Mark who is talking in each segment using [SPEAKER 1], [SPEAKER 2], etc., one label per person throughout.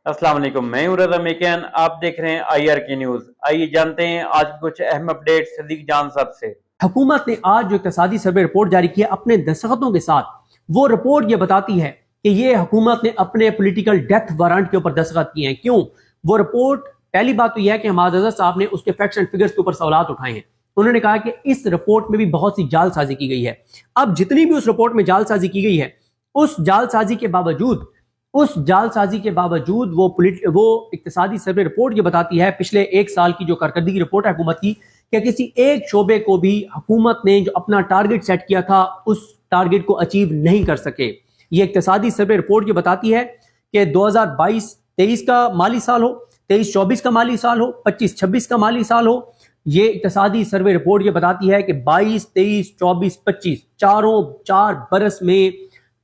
[SPEAKER 1] अस्सलाम वालेकुम, मैं हूं रज़ा मेकियान। आप देख रहे हैं IR की न्यूज़। आइए जानते हैं आज की कुछ अहम अपडेट सदीक जान साहब से।
[SPEAKER 2] हुकूमत ने आज जो इक़्तिसादी सर्वे रिपोर्ट जारी की है अपने दस्तखतों के साथ, वो रिपोर्ट ये बताती है कि ये हुकूमत ने अपने पॉलिटिकल डेथ वारंट के ऊपर दस्तखत किए हैं। क्यों? वो रिपोर्ट, पहली बात तो यह है कि हमाद साहब ने उसके फैक्ट्स एंड फिगर्स के ऊपर सवालात उठाए हैं। उन्होंने कहा कि इस रिपोर्ट में भी बहुत सी जालसाजी की गई है। अब जितनी भी उस रिपोर्ट में जालसाजी की गई है, उस जालसाजी के बावजूद वो इक़्तिसादी सर्वे रिपोर्ट ये बताती है, पिछले एक साल की जो कारकर्दगी रिपोर्ट है हुकूमत की, कि किसी एक शोबे को भी हुकूमत ने जो अपना टारगेट सेट किया था उस टारगेट को अचीव नहीं कर सके। ये इक़्तिसादी सर्वे रिपोर्ट ये बताती है कि 2022-23 का माली साल हो, 23-24 का माली साल हो, 25-26 का माली साल हो, ये इक़्तिसादी सर्वे रिपोर्ट ये बताती है कि 22, 23, 24, 25 चार बरस में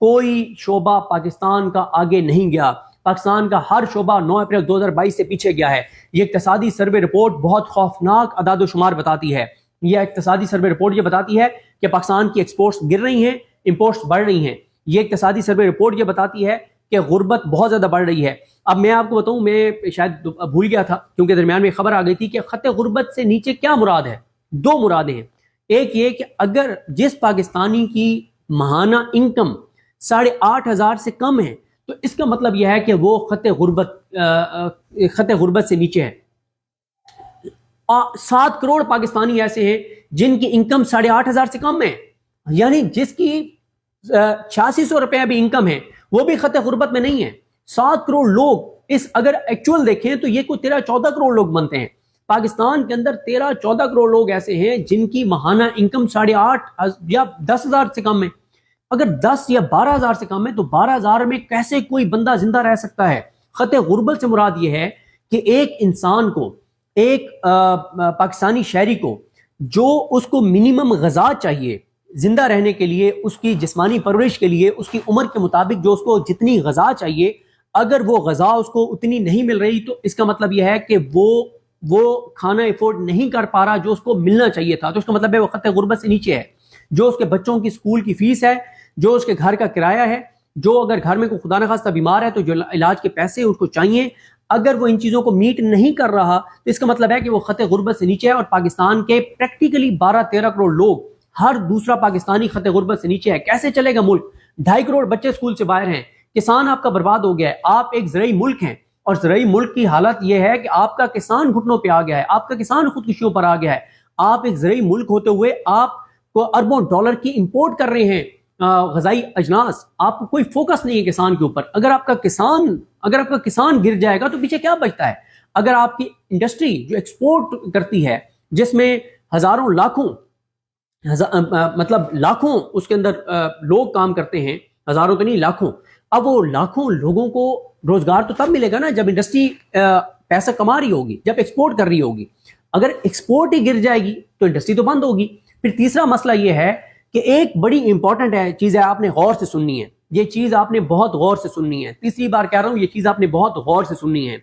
[SPEAKER 2] कोई शोबा पाकिस्तान का आगे नहीं गया। पाकिस्तान का हर शोबा 9 अप्रैल 2022 से पीछे गया है। ये इक़्तिसादी सर्वे रिपोर्ट बहुत खौफनाक अदाद शुमार बताती है। यह इक़्तिसादी सर्वे रिपोर्ट ये बताती है कि पाकिस्तान की एक्सपोर्ट्स गिर रही हैं, इंपोर्ट्स बढ़ रही हैं। ये इक़्तिसादी सर्वे रिपोर्ट ये बताती है कि गुर्बत बहुत ज़्यादा बढ़ रही है। अब मैं आपको बताऊं, मैं शायद भूल गया था क्योंकि दरमियान में खबर आ गई थी कि खत गुर्बत से नीचे क्या मुराद है। दो मुरादें हैं। एक ये कि अगर जिस पाकिस्तानी की माहाना इनकम 8,500 से कम है तो इसका मतलब यह है कि वो खत गुर्बत से नीचे है। 7 करोड़ पाकिस्तानी ऐसे हैं जिनकी इनकम 8,500 से कम है, यानी जिसकी 8600 रुपया भी इनकम है वो भी खत गुर्बत में नहीं है। 7 करोड़ लोग, इस अगर एक्चुअल देखें तो ये कोई 13-14 करोड़ लोग बनते हैं। पाकिस्तान के अंदर 13-14 करोड़ लोग ऐसे हैं जिनकी माहाना इनकम 8,500 या 10,000 से कम है। अगर 10 या 12,000 से कम है तो 12,000 में कैसे कोई बंदा जिंदा रह सकता है? खत गुर्बत से मुराद ये है कि एक इंसान को, एक पाकिस्तानी शहरी को, जो उसको मिनिमम गज़ा चाहिए जिंदा रहने के लिए, उसकी जिस्मानी परवरिश के लिए, उसकी उम्र के मुताबिक जो उसको जितनी गज़ा चाहिए, अगर वो गज़ा उसको उतनी नहीं मिल रही तो इसका मतलब यह है कि वो खाना अफोर्ड नहीं कर पा रहा जो उसको मिलना चाहिए था। तो इसका मतलब है वो खत गुर्बत से नीचे है। जो उसके बच्चों की स्कूल की फीस है, जो उसके घर का किराया है, जो अगर घर में कोई खुदा न खास्ता बीमार है तो जो इलाज के पैसे उसको चाहिए, अगर वो इन चीज़ों को मीट नहीं कर रहा तो इसका मतलब है कि वो खत गुर्बत से नीचे है। और पाकिस्तान के प्रैक्टिकली 12-13 करोड़ लोग, हर दूसरा पाकिस्तानी खत गुर्बत से नीचे है। कैसे चलेगा मुल्क? 2.5 करोड़ बच्चे स्कूल से बाहर हैं, किसान आपका बर्बाद हो गया है। आप एक ज़रई मुल्क हैं और ज़रई मुल्क की हालत यह है कि आपका किसान घुटनों पर आ गया है, आपका किसान खुदकुशियों पर आ गया है। आप एक ज़रई मुल्क होते हुए आप को अरबों डॉलर की इंपोर्ट कर रहे हैं ग़ज़ाई अजनास। आपको कोई फोकस नहीं है किसान के ऊपर। अगर आपका किसान गिर जाएगा तो पीछे क्या बचता है? अगर आपकी इंडस्ट्री जो एक्सपोर्ट करती है, जिसमें हजारों लाखों मतलब लाखों उसके अंदर लोग काम करते हैं, हजारों तो नहीं लाखों, अब वो लाखों लोगों को रोजगार तो तब मिलेगा ना जब इंडस्ट्री पैसा कमा रही होगी, जब एक्सपोर्ट कर रही होगी। अगर एक्सपोर्ट ही गिर जाएगी तो इंडस्ट्री तो बंद होगी। फिर तीसरा मसला ये है कि एक बड़ी इंपॉर्टेंट चीज़ है, आपने गौर से सुननी है। ये चीज़ आपने बहुत गौर से सुननी है। तीसरी बार कह रहा हूँ, ये चीज़ आपने बहुत गौर से सुननी है।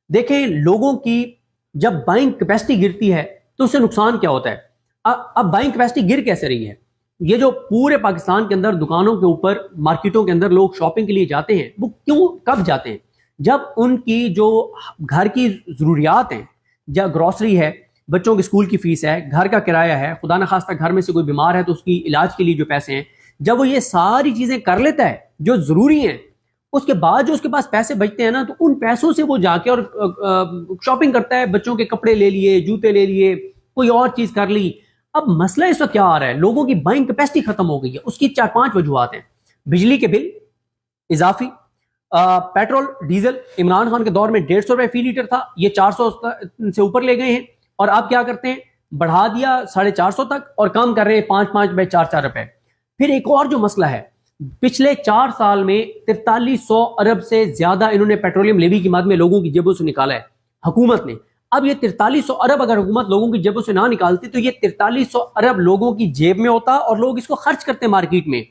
[SPEAKER 2] देखें, लोगों की जब बाइंग कैपेसिटी गिरती है तो उससे नुकसान क्या होता है? अब बाइंग कैपेसिटी गिर कैसे रही है? ये जो पूरे पाकिस्तान के अंदर दुकानों के ऊपर, मार्केटों के अंदर लोग शॉपिंग के लिए जाते हैं, वो क्यों, कब जाते हैं? जब उनकी जो घर की ज़रूरियात हैं, या ग्रॉसरी है, बच्चों की स्कूल की फीस है, घर का किराया है, खुदा न खास्ता घर में से कोई बीमार है तो उसकी इलाज के लिए जो पैसे हैं, जब वो ये सारी चीज़ें कर लेता है जो ज़रूरी हैं, उसके बाद जो उसके पास पैसे बचते हैं ना, तो उन पैसों से वो जाके और शॉपिंग करता है। बच्चों के कपड़े ले लिए, जूते ले लिए, कोई और चीज़ कर ली। अब मसला इस वक्त क्या आ रहा है? लोगों की बाइंग कैपेसिटी खत्म हो गई है। उसकी 4-5 वजूहात हैं। बिजली के बिल इजाफी, पेट्रोल डीजल इमरान खान के दौर में 150 रुपये फी लीटर था, ये 400 से ऊपर ले गए हैं। और आप क्या करते हैं? बढ़ा दिया 450 तक और कम कर रहे हैं 5-5 रुपए, 4-4 रुपए। फिर एक और जो मसला है, पिछले 4 साल में 4300 अरब से ज्यादा इन्होंने पेट्रोलियम लेवी की मद में लोगों की जेबों से निकाला है हुकूमत ने। अब ये 4300 अरब अगर हुकूमत लोगों की जेबों से ना निकालती तो ये 4300 अरब लोगों की जेब में होता और लोग इसको खर्च करते मार्केट में।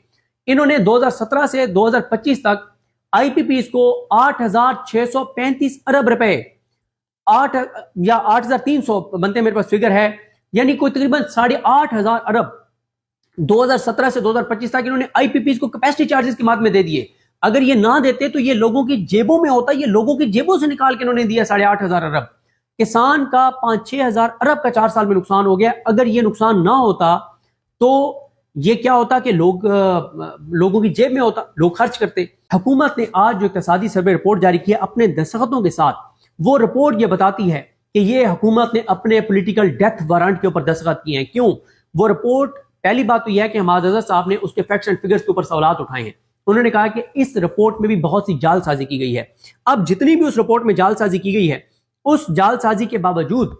[SPEAKER 2] इन्होंने 2017 से 2025 तक IPPs को 8,635 अरब रुपए, 8 या 8,300 बनते मेरे पास फिगर है, यानी कोई तकरीबन 8,500 अरब 2017 से 2025 तक इन्होंने IPPs को कैपेसिटी चार्जेस की माद में दे दिए। اگر یہ نہ دیتے تو یہ لوگوں کی جیبوں میں ہوتا، یہ لوگوں کی جیبوں سے نکال کے انہوں نے دیا 8,500 ارب. کسان کا 5-6 ہزار ارب کا 4 سال میں نقصان ہو گیا. اگر یہ نقصان نہ ہوتا تو یہ کیا ہوتا کہ لوگوں کی جیب میں ہوتا، لوگ خرچ کرتے. حکومت نے آج جو اقتصادی سروے رپورٹ جاری کی ہے اپنے دستخطوں کے ساتھ، وہ رپورٹ یہ بتاتی ہے کہ یہ حکومت نے اپنے پولیٹیکل ڈیتھ وارنٹ کے اوپر دستخط کیے ہیں. کیوں؟ وہ رپورٹ، پہلی بات تو یہ ہے کہ حماد اظہر صاحب نے اس کے فیکٹس اینڈ فگرز کے اوپر سوالات اٹھائے ہیں. انہوں نے کہا کہ اس رپورٹ میں بھی بہت سی جعل سازی کی گئی ہے. اب جتنی بھی اس رپورٹ میں جعل سازی کی گئی ہے، اس جعل سازی کے باوجود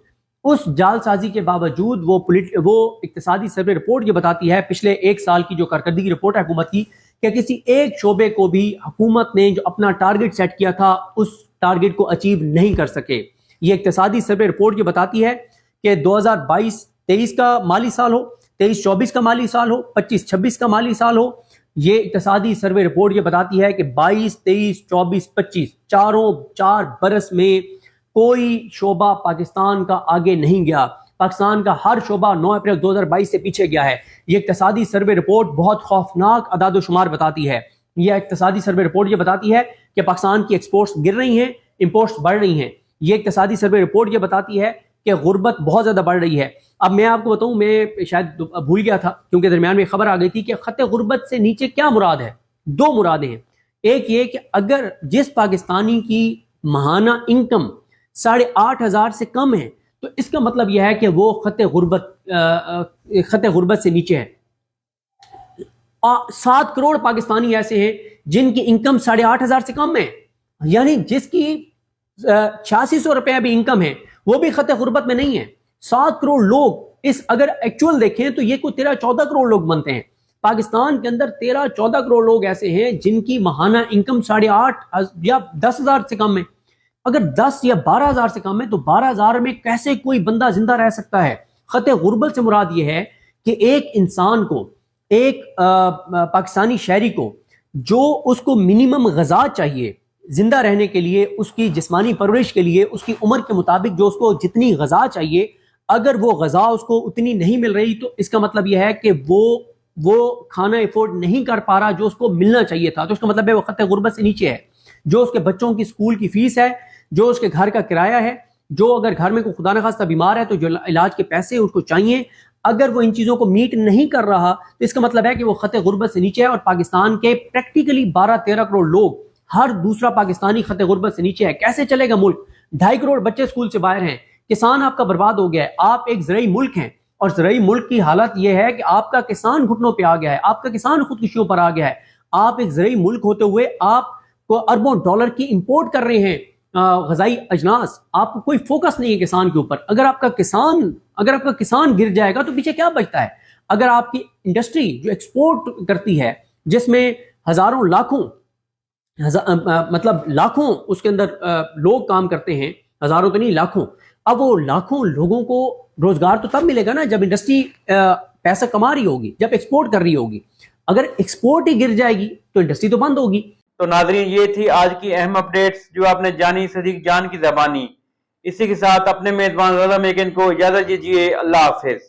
[SPEAKER 2] وہ اقتصادی سروے رپورٹ یہ بتاتی ہے پچھلے 1 سال کی جو کارکردگی رپورٹ ہے حکومت کی، کہ کسی ایک شعبے کو بھی حکومت نے جو اپنا ٹارگٹ سیٹ کیا تھا اس ٹارگٹ کو اچیو نہیں کر سکے. یہ اقتصادی سروے رپورٹ یہ بتاتی ہے کہ 2022-23 کا مالی سال ہو، 23-24 کا مالی سال ہو، 25-26 کا مالی سال ہو، یہ اقتصادی سروے رپورٹ یہ بتاتی ہے کہ 22, 23, 24, 25 4 برس میں کوئی شعبہ پاکستان کا آگے نہیں گیا. پاکستان کا ہر شعبہ 9 اپریل 2022 سے پیچھے گیا ہے. یہ اقتصادی سروے رپورٹ بہت خوفناک اعداد و شمار بتاتی ہے. یہ اقتصادی سروے رپورٹ یہ بتاتی ہے کہ پاکستان کی ایکسپورٹس گر رہی ہیں، امپورٹس بڑھ رہی ہیں. یہ اقتصادی سروے رپورٹ یہ بتاتی ہے کہ غربت بہت زیادہ بڑھ رہی ہے. اب میں آپ کو بتاؤں، میں شاید بھول گیا تھا کیونکہ درمیان میں خبر آ گئی تھی کہ خط غربت سے نیچے کیا مراد ہے. 2 مرادیں ہیں. ایک یہ کہ اگر جس پاکستانی کی ماہانہ انکم 8,500 سے کم ہے تو اس کا مطلب یہ ہے کہ وہ خط غربت سے نیچے ہے. 7 کروڑ پاکستانی ایسے ہیں جن کی انکم 8,500 سے کم ہے، یعنی جس کی 8600 روپے بھی انکم ہے وہ بھی خط غربت میں نہیں ہے. 7 کروڑ لوگ اگر ایکچول دیکھیں تو یہ کوئی 13-14 کروڑ لوگ بنتے ہیں. پاکستان کے اندر 13-14 کروڑ لوگ ایسے ہیں جن کی ماہانہ انکم 8,500 یا 10,000 سے کم ہے. اگر 10 یا 12,000 سے کم ہے تو 12,000 میں کیسے کوئی بندہ زندہ رہ سکتا ہے؟ خط غربت سے مراد یہ ہے کہ ایک انسان کو، ایک پاکستانی شہری کو، جو اس کو منیمم غذا چاہیے زندہ رہنے کے لیے، اس کی جسمانی پرورش کے لیے، اس کی عمر کے مطابق جو اس کو جتنی غذا چاہیے، اگر وہ غذا اس کو اتنی نہیں مل رہی تو اس کا مطلب یہ ہے کہ وہ کھانا افورڈ نہیں کر پا رہا جو اس کو ملنا چاہیے تھا. تو اس کا مطلب ہے وہ خط غربت سے نیچے ہے. جو اس کے بچوں کی اسکول کی فیس ہے، جو اس کے گھر کا کرایہ ہے، جو اگر گھر میں کوئی خدا نخواستہ بیمار ہے تو جو علاج کے پیسے اس کو چاہیے، اگر وہ ان چیزوں کو میٹ نہیں کر رہا تو اس کا مطلب ہے کہ وہ خط غربت سے نیچے ہے. اور پاکستان کے پریکٹیکلی 12-13 کروڑ لوگ، ہر دوسرا پاکستانی خط غربت سے نیچے ہے. کیسے چلے گا ملک؟ 2.5 کروڑ بچے اسکول سے باہر ہیں. کسان آپ کا برباد ہو گیا ہے. آپ ایک زرعی ملک ہیں اور زرعی ملک کی حالت یہ ہے کہ آپ کا کسان گھٹنوں پہ آ گیا ہے، آپ کا کسان خودکشیوں پر آ گیا ہے. آپ ایک زرعی ملک ہوتے ہوئے آپ کو اربوں ڈالر کی امپورٹ کر رہے ہیں غذائی اجناس. آپ کو کوئی فوکس نہیں ہے کسان کے اوپر. اگر آپ کا کسان گر جائے گا تو پیچھے کیا بچتا ہے؟ اگر آپ کی انڈسٹری جو ایکسپورٹ کرتی ہے، جس میں ہزاروں لاکھوں اس کے اندر لوگ کام کرتے ہیں، ہزاروں تو نہیں لاکھوں، اب وہ لاکھوں لوگوں کو روزگار تو تب ملے گا نا جب انڈسٹری پیسہ کما رہی ہوگی، جب ایکسپورٹ کر رہی ہوگی. اگر ایکسپورٹ ہی گر جائے گی تو انڈسٹری تو بند ہوگی.
[SPEAKER 1] تو ناظرین، یہ تھی آج کی اہم اپڈیٹس جو آپ نے جانی صدیق جان کی زبانی. اسی کے ساتھ اپنے میزبان رضا میکن کو اجازت دیجیے. اللہ حافظ.